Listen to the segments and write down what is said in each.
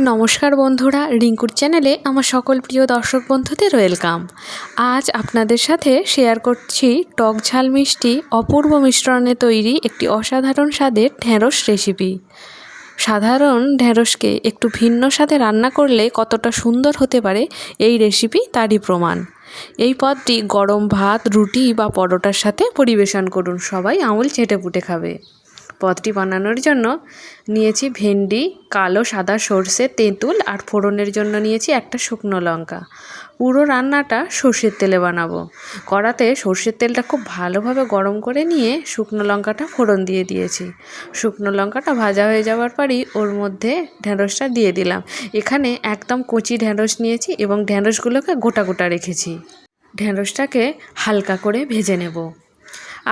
নমস্কার বন্ধুরা, রিঙ্কুর চ্যানেলে আমার সকল প্রিয় দর্শক বন্ধুদের ওয়েলকাম। আজ আপনাদের সাথে শেয়ার করছি টক ঝাল মিষ্টি অপূর্ব মিশ্রণে তৈরি একটি অসাধারণ স্বাদের ঢ্যাঁড়স রেসিপি। সাধারণ ঢ্যাঁড়সকে একটু ভিন্ন স্বাদে রান্না করলে কতটা সুন্দর হতে পারে এই রেসিপি তারই প্রমাণ। এই পদটি গরম ভাত, রুটি বা পরোটার সাথে পরিবেশন করুন, সবাই আঙুল চেটেপুটে খাবে। পদটি বানানোর জন্য নিয়েছি ভেন্ডি, কালো সাদা সর্ষে, তেঁতুল আর ফোড়নের জন্য নিয়েছি একটা শুকনো লঙ্কা। পুরো রান্নাটা সর্ষের তেলে বানাবো। কড়াতে সর্ষের তেলটা খুব ভালোভাবে গরম করে নিয়ে শুকনো লঙ্কাটা ফোড়ন দিয়ে দিয়েছি। শুকনো লঙ্কাটা ভাজা হয়ে যাওয়ার পরই ওর মধ্যে ঢ্যাঁড়সটা দিয়ে দিলাম। এখানে একদম কচি ঢ্যাঁড়স নিয়েছি এবং ঢ্যাঁড়সগুলোকে গোটা গোটা রেখেছি। ঢ্যাঁড়সটাকে হালকা করে ভেজে নেব।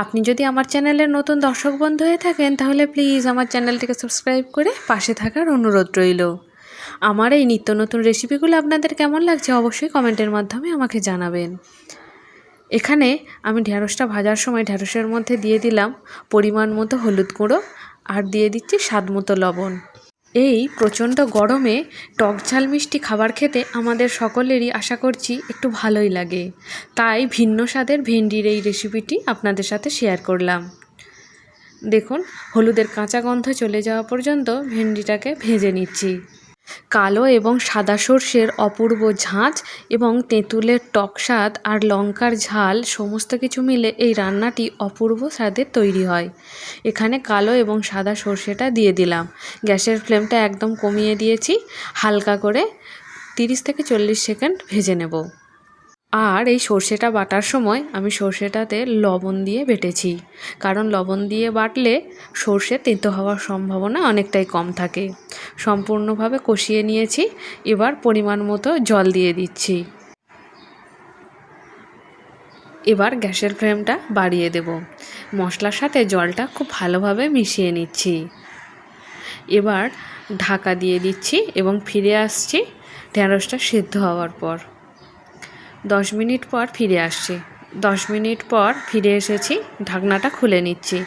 আপনি যদি আমার চ্যানেলের নতুন দর্শক বন্ধু হয়ে থাকেন তাহলে প্লিজ আমার চ্যানেলটিকে সাবস্ক্রাইব করে পাশে থাকার অনুরোধ রইল। আমার এই নিত্য নতুন রেসিপিগুলো আপনাদের কেমন লাগছে অবশ্যই কমেন্টের মাধ্যমে আমাকে জানাবেন। এখানে আমি ঢ্যাঁড়সটা ভাজার সময় ঢ্যাঁড়সের মধ্যে দিয়ে দিলাম পরিমাণ মতো হলুদ গুঁড়ো আর দিয়ে দিচ্ছি স্বাদ মতো লবণ। এই প্রচণ্ড গরমে টক ঝাল মিষ্টি খাবার খেতে আমাদের সকলেরই আশা করছি একটু ভালোই লাগে, তাই ভিন্ন স্বাদের ভেন্ডির এই রেসিপিটি আপনাদের সাথে শেয়ার করলাম। দেখুন, হলুদের কাঁচা গন্ধ চলে যাওয়া পর্যন্ত ভেন্ডিটাকে ভেজে নিচ্ছি। কালো এবং সাদা সর্ষের অপূর্ব ঝাঁঝ এবং তেঁতুলের টক স্বাদ আর লঙ্কার ঝাল সমস্ত কিছু মিলে এই রান্নাটি অপূর্ব স্বাদের তৈরি হয়। এখানে কালো এবং সাদা সর্ষেটা দিয়ে দিলাম। গ্যাসের ফ্লেমটা একদম কমিয়ে দিয়েছি। হালকা করে 30 থেকে 40 সেকেন্ড ভেজে নেব। আর এই সর্ষেটা বাটার সময় আমি সর্ষেটাতে লবণ দিয়ে বেটেছি, কারণ লবণ দিয়ে বাটলে সর্ষে তেঁতো হওয়ার সম্ভাবনা অনেকটাই কম থাকে। সম্পূর্ণভাবে কষিয়ে নিয়েছি। এবার পরিমাণ মতো জল দিয়ে দিচ্ছি। এবার গ্যাসের ফ্লেমটা বাড়িয়ে দেব। মশলার সাথে জলটা খুব ভালোভাবে মিশিয়ে নিচ্ছি। এবার ঢাকা দিয়ে দিচ্ছি এবং ফিরে আসছি ঢ্যাঁড়সটা সিদ্ধ হওয়ার পর। 10 মিনিট পর ফিরে আসছি। 10 মিনিট পর ফিরে এসেছি, ঢাকনাটা খুলে নিচ্ছি।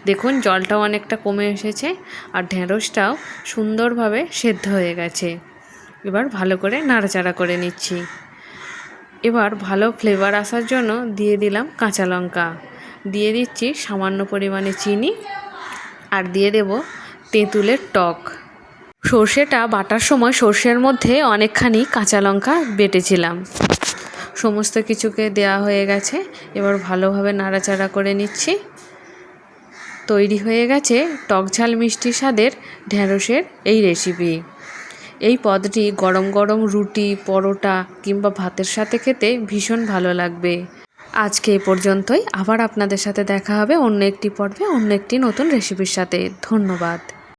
দেখুন, জলটাও অনেকটা কমে এসেছে আর ঢ্যাঁড়সটাও সুন্দরভাবে সেদ্ধ হয়ে গেছে। এবার ভালো করে নাড়াচাড়া করে নিচ্ছি। এবার ভালো ফ্লেভার আসার জন্য দিয়ে দিলাম কাঁচা লঙ্কা, দিয়ে দিচ্ছি সামান্য পরিমাণে চিনি আর দিয়ে দেব তেঁতুলের টক। সর্ষেটা বাটার সময় সর্ষের মধ্যে অনেকখানি কাঁচা লঙ্কা বেটেছিলাম। সমস্ত কিছুকে দেয়া হয়ে গেছে। এবার ভালোভাবে নাড়াচাড়া করে নিচ্ছি। তৈরি হয়ে গেছে টক ঝাল মিষ্টি স্বাদের ঢ্যাঁড়সের এই রেসিপি। এই পদটি গরম গরম রুটি, পরোটা কিংবা ভাতের সাথে খেতে ভীষণ ভালো লাগবে। আজকে এ পর্যন্তই। আবার আপনাদের সাথে দেখা হবে অন্য একটি পর্বে, অন্য একটি নতুন রেসিপির সাথে। ধন্যবাদ।